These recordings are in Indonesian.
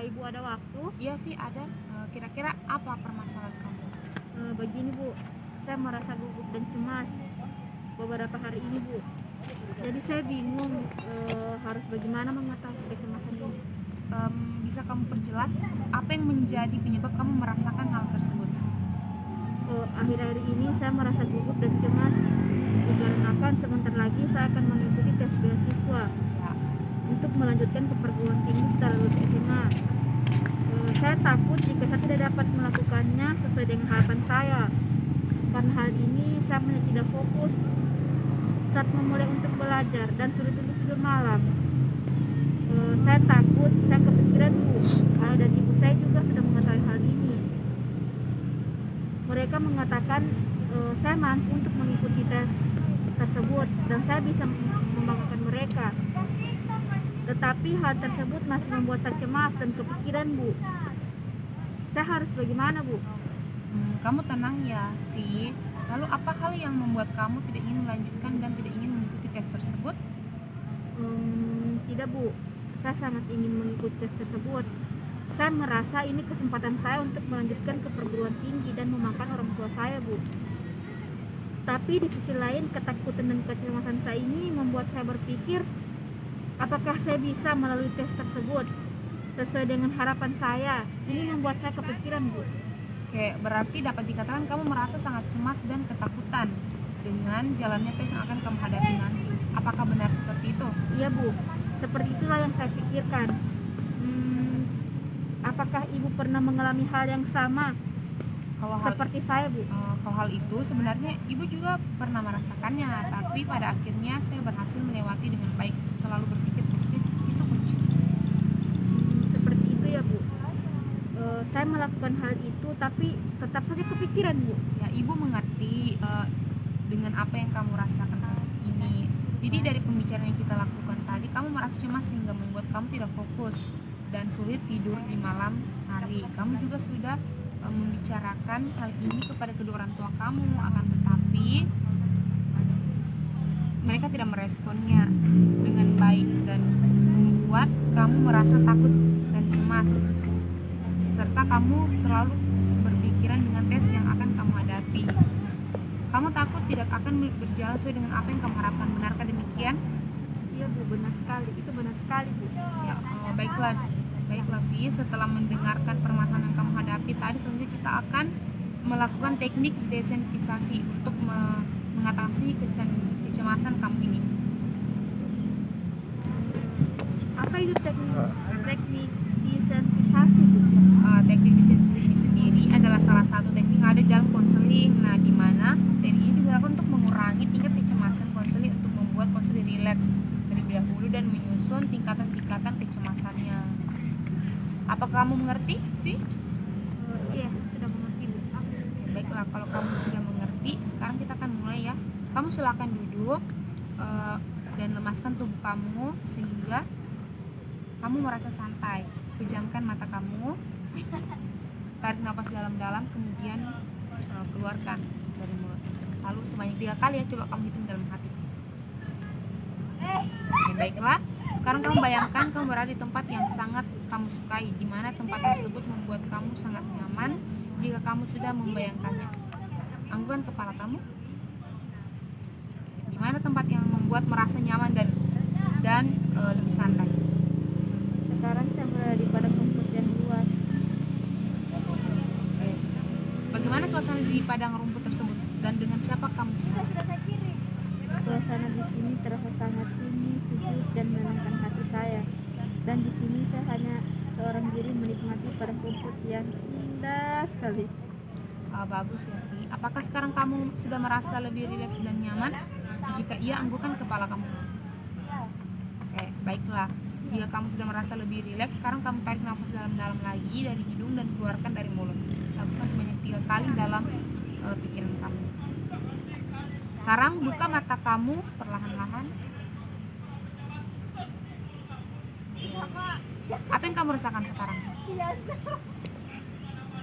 Ibu ada waktu? Iya Vi, ada. Kira-kira apa permasalahan kamu? Begini Bu, saya merasa gugup dan cemas beberapa hari ini Bu. Jadi saya bingung harus bagaimana mengatasi kecemasan ini. Bisa kamu perjelas apa yang menjadi penyebab kamu merasakan hal tersebut? Akhir-akhir ini saya merasa gugup dan cemas dikarenakan sebentar lagi saya akan mengikuti tes beasiswa Ya. untuk melanjutkan ke perguruan tinggi setelah lulus SMA. Saya takut jika saya tidak dapat melakukannya sesuai dengan harapan saya. Karena hal ini saya menjadi tidak fokus saat memulai untuk belajar dan sulit untuk tidur malam. Saya takut, saya kepikiran Bu. Ayah dan ibu saya juga sudah mengetahui hal ini. Mereka mengatakan saya mampu untuk mengikuti tes tersebut dan saya bisa membanggakan mereka. Tetapi hal tersebut masih membuat saya cemas dan kepikiran Bu. Saya harus bagaimana Bu? Kamu tenang ya Vi. Lalu apa hal yang membuat kamu tidak ingin melanjutkan dan tidak ingin mengikuti tes tersebut? Tidak Bu, saya sangat ingin mengikuti tes tersebut. Saya merasa ini kesempatan saya untuk melanjutkan ke perguruan tinggi dan memakan orang tua saya Bu. Tapi di sisi lain ketakutan dan kecemasan saya ini membuat saya berpikir, apakah saya bisa melalui tes tersebut sesuai dengan harapan saya? Ini membuat saya kepikiran Bu. Oke, berarti dapat dikatakan kamu merasa sangat cemas dan ketakutan dengan jalannya tes yang akan kamu hadapi nanti. Apakah benar seperti itu? Iya Bu, seperti itulah yang saya pikirkan. Apakah Ibu pernah mengalami hal yang sama seperti saya Bu? Kalau hal itu sebenarnya ibu juga pernah merasakannya, tapi pada akhirnya saya berhasil melewati dengan baik. Selalu berpikir positif itu kunci. Seperti itu ya Bu. Saya melakukan hal itu tapi tetap saja kepikiran Bu. Ya, ibu mengerti dengan apa yang kamu rasakan saat ini. Jadi dari pembicaraan yang kita lakukan tadi, kamu merasa cemas sehingga membuat kamu tidak fokus dan sulit tidur di malam hari. Kamu juga sudah membicarakan hal ini kepada kedua orang tua kamu, akan tetapi mereka tidak meresponnya dengan baik dan membuat kamu merasa takut dan cemas, serta kamu terlalu berpikiran dengan tes yang akan kamu hadapi. Kamu takut tidak akan berjalan sesuai dengan apa yang kamu harapkan. Benarkah demikian? Iya Bu, benar sekali. Itu benar sekali Bu. Ya, baiklah Vi, setelah mendengarkan permasalahan yang kamu hadapi tadi, selanjutnya kita akan melakukan teknik desensitisasi untuk mengatasi kecemasan kamu ini. Apa itu teknik desensitisasi Bu? Teknik desensitisasi ini sendiri adalah salah satu teknik yang ada di dalam konseling. Nah, di mana teknik ini digunakan untuk mengurangi tingkat kecemasan konseling untuk membuat konseling rileks terlebih dahulu dan menyusun tingkatan-tingkatan kecemasannya. Apakah kamu mengerti, Vi? Iya, sudah mengerti Bu. Baiklah, kalau kamu sudah mengerti, sekarang kita akan mulai ya. Kamu silakan duduk dan lemaskan tubuh kamu sehingga kamu merasa santai. Pejamkan mata kamu, tarik nafas dalam-dalam, kemudian keluarkan dari mulut. Lalu sebanyak 3 kali ya, coba kamu hitung dalam hati. Oke, baiklah. Sekarang kamu bayangkan kamu berada di tempat yang sangat kamu sukai, di mana tempat tersebut membuat kamu sangat nyaman. Jika kamu sudah membayangkannya, anggukan kepala kamu. Di mana tempat yang membuat merasa nyaman dan lebih santai. Sekarang saya berada di padang rumput yang luas. Bagaimana suasana di padang rumput tersebut dan dengan siapa kamu di sana? Suasana di sini terasa sangat sunyi, sejuk dan menenangkan hati saya. Dan di sini saya hanya seorang diri menikmati padang rumput yang indah sekali. Bagus ya Vi. Apakah sekarang kamu sudah merasa lebih rileks dan nyaman? Jika iya, anggukan kepala kamu. Oke, baiklah. Jika kamu sudah merasa lebih rileks, sekarang kamu tarik nafas dalam-dalam lagi dari hidung dan keluarkan dari mulut. Lakukan sebanyak 3 kali dalam pikiran kamu. Sekarang buka mata kamu perlahan-lahan. Apa yang kamu rasakan sekarang?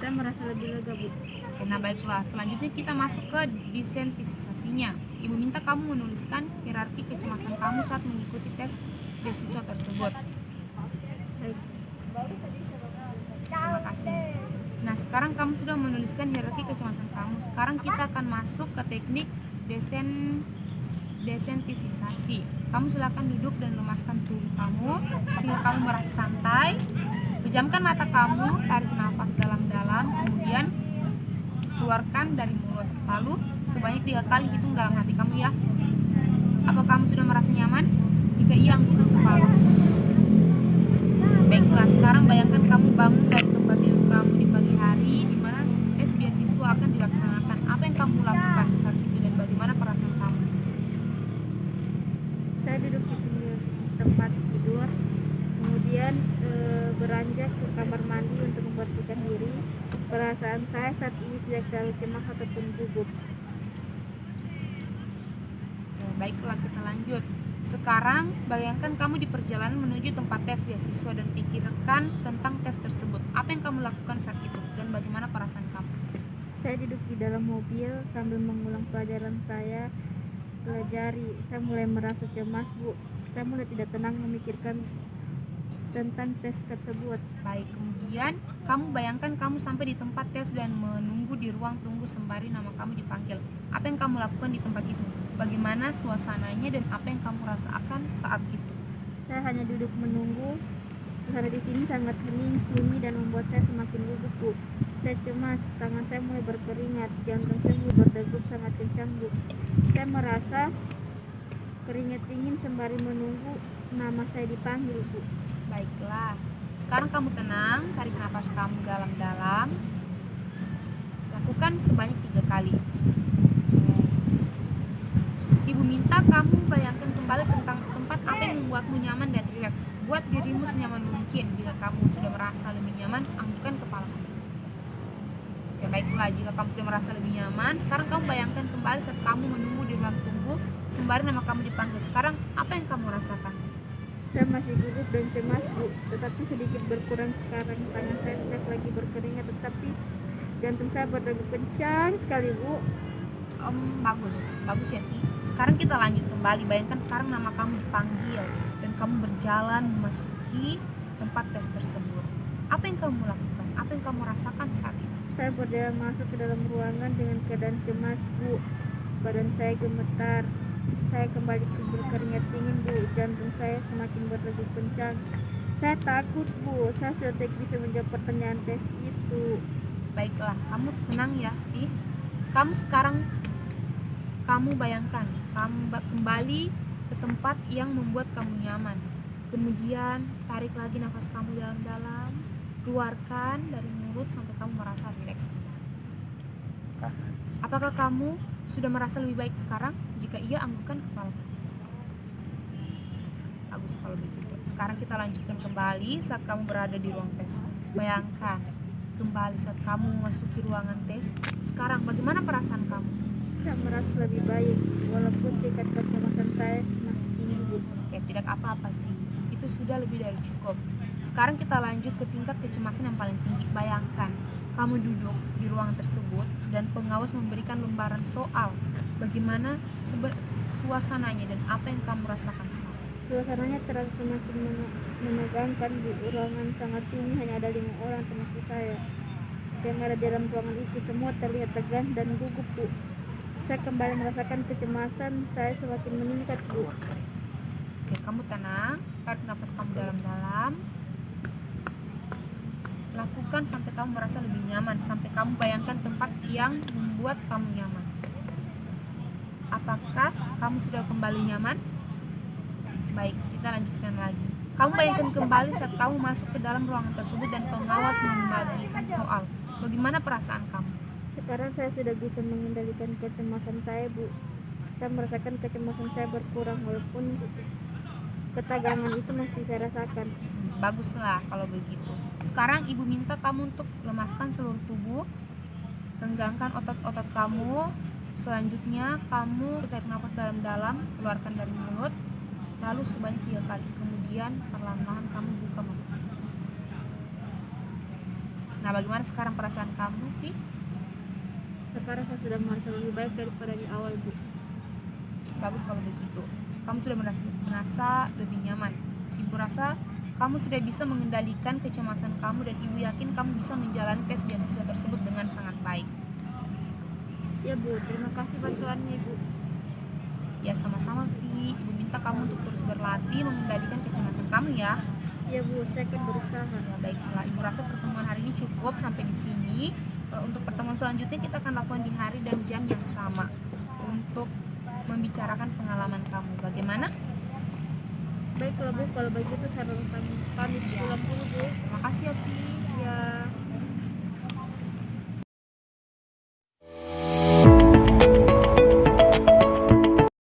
Saya merasa lebih lega Bu. Oke, nah baiklah, selanjutnya kita masuk ke desensitisasinya. Ibu minta kamu menuliskan hierarki kecemasan kamu saat mengikuti tes beasiswa tersebut. Baik. Sekarang kamu sudah menuliskan hierarki kecemasan kamu. Sekarang kita akan masuk ke teknik desensitisasi. Kamu silakan duduk dan lemaskan tubuh kamu sehingga kamu merasa santai. Pejamkan mata kamu, tarik nafas dalam-dalam, kemudian keluarkan dari mulut. Lalu sebanyak 3 kali hitung dalam hati kamu ya. Apa kamu sudah merasa nyaman? Jika iya, anggukan kepala. Baiklah, sekarang bayangkan kamu bangun dari tempat tidur kamu di pagi hari di mana tes beasiswa akan dilaksanakan. Apa yang kamu lakukan saat itu dan bagaimana perasaan kamu? Saya duduk di pinggir tempat tidur, kemudian beranjak ke kamar mandi untuk membersihkan diri. Perasaan saya saat ini tidak terlalu cemas ataupun gugup. Baiklah, kita lanjut. Sekarang bayangkan kamu di perjalanan menuju tempat tes beasiswa dan pikirkan tentang tes tersebut. Apa yang kamu lakukan saat itu dan bagaimana perasaan kamu? Saya duduk di dalam mobil sambil mengulang pelajaran saya pelajari. Saya mulai merasa cemas, Bu. Saya mulai tidak tenang memikirkan tentang tes tersebut. Baik, kemudian kamu bayangkan kamu sampai di tempat tes dan menunggu di ruang tunggu sembari nama kamu dipanggil. Apa yang kamu lakukan di tempat itu? Bagaimana suasananya dan apa yang kamu rasakan saat itu? Saya hanya duduk menunggu. Suasana di sini sangat hening, sunyi dan membuat saya semakin gugup, Bu. Saya cemas, tangan saya mulai berkeringat, jantung saya mulai berdegup sangat kencang, Bu. Saya merasa keringat dingin sembari menunggu nama saya dipanggil, Bu. Baiklah, sekarang kamu tenang, tarik nafas kamu dalam-dalam. Lakukan sebanyak 3 kali. Ibu minta kamu bayangkan kembali tentang tempat apa yang membuatmu nyaman dan rileks. Buat dirimu senyaman mungkin. Jika kamu sudah merasa lebih nyaman, anggukan kepala kamu. Ya baiklah, jika kamu sudah merasa lebih nyaman, sekarang kamu bayangkan kembali saat kamu menunggu di ruang tunggu sembari nama kamu dipanggil. Sekarang apa yang kamu rasakan? Saya masih gugup dan cemas, Bu, tetapi sedikit berkurang sekarang. Tangan saya tidak lagi berkeringat, tetapi jantung saya berdegup kencang sekali, Bu. Bagus ya, Ki. Sekarang kita lanjut kembali. Bayangkan sekarang nama kamu dipanggil dan kamu berjalan memasuki tempat tes tersebut. Apa yang kamu lakukan? Apa yang kamu rasakan saat itu? Saya berjalan masuk ke dalam ruangan dengan keadaan cemas, Bu. Badan saya gemetar. Saya kembali berkeringat dingin, Bu. Jantung saya semakin berdegup kencang. Saya takut, Bu. Saya sudah tidak bisa menjawab pertanyaan tes itu. Baiklah, kamu tenang ya, Ki. Kamu bayangkan, kamu kembali ke tempat yang membuat kamu nyaman. Kemudian tarik lagi nafas kamu dalam-dalam, keluarkan dari mulut sampai kamu merasa rileks. Apakah kamu sudah merasa lebih baik sekarang? Jika iya, anggukan kepala. Bagus kalau begitu. Sekarang kita lanjutkan kembali saat kamu berada di ruang tes. Bayangkan kembali saat kamu memasuki ruangan tes. Sekarang bagaimana perasaan kamu? Saya merasa lebih baik, walaupun tingkat kecemasan saya masih tinggi, Bu. Ya, tidak apa-apa sih. Itu sudah lebih dari cukup. Sekarang kita lanjut ke tingkat kecemasan yang paling tinggi. Bayangkan, kamu duduk di ruang tersebut dan pengawas memberikan lembaran soal. Bagaimana suasananya dan apa yang kamu rasakan sekarang? Suasananya terasa semakin menegangkan, Bu. Ruangan sangat sunyi, hanya ada 5 orang termasuk saya. Yang ada di dalam ruangan itu semua terlihat tegang dan gugup, Bu. Saya kembali merasakan kecemasan saya semakin meningkat, Bu. Oke, kamu tenang, tarik nafas kamu dalam-dalam. Lakukan sampai kamu merasa lebih nyaman, sampai kamu bayangkan tempat yang membuat kamu nyaman. Apakah kamu sudah kembali nyaman? Baik, kita lanjutkan lagi. Kamu bayangkan kembali saat kamu masuk ke dalam ruangan tersebut dan pengawas membagikan soal. Bagaimana perasaan kamu? Sekarang saya sudah bisa mengendalikan kecemasan saya, Bu. Saya merasakan kecemasan saya berkurang, walaupun ketegangan itu masih saya rasakan. Baguslah kalau begitu. Sekarang ibu minta kamu untuk lemaskan seluruh tubuh, tenggangkan otot-otot kamu. Selanjutnya kamu tarik nafas dalam-dalam, keluarkan dari mulut, lalu sebanyak 3 kali. Kemudian perlahan-lahan kamu buka mata. Nah, bagaimana sekarang perasaan kamu, Vi? Sekarang saya sudah merasa lebih baik daripada di awal, Bu. Bagus kalau begitu. Kamu sudah merasa lebih nyaman. Ibu rasa kamu sudah bisa mengendalikan kecemasan kamu dan Ibu yakin kamu bisa menjalani tes beasiswa tersebut dengan sangat baik. Ya Bu, terima kasih bantuannya Ibu. Ya sama-sama Vi, Ibu minta kamu untuk terus berlatih mengendalikan kecemasan kamu ya. Ya Bu, saya akan berusaha. Ya baiklah, Ibu rasa pertemuan hari ini cukup sampai di sini. Untuk pertemuan selanjutnya kita akan lakukan di hari dan jam yang sama untuk membicarakan pengalaman kamu. Bagaimana? Baiklah Bu, kalau begitu saya pamit pulang dulu Bu. Terima kasih ya Vi. Ya.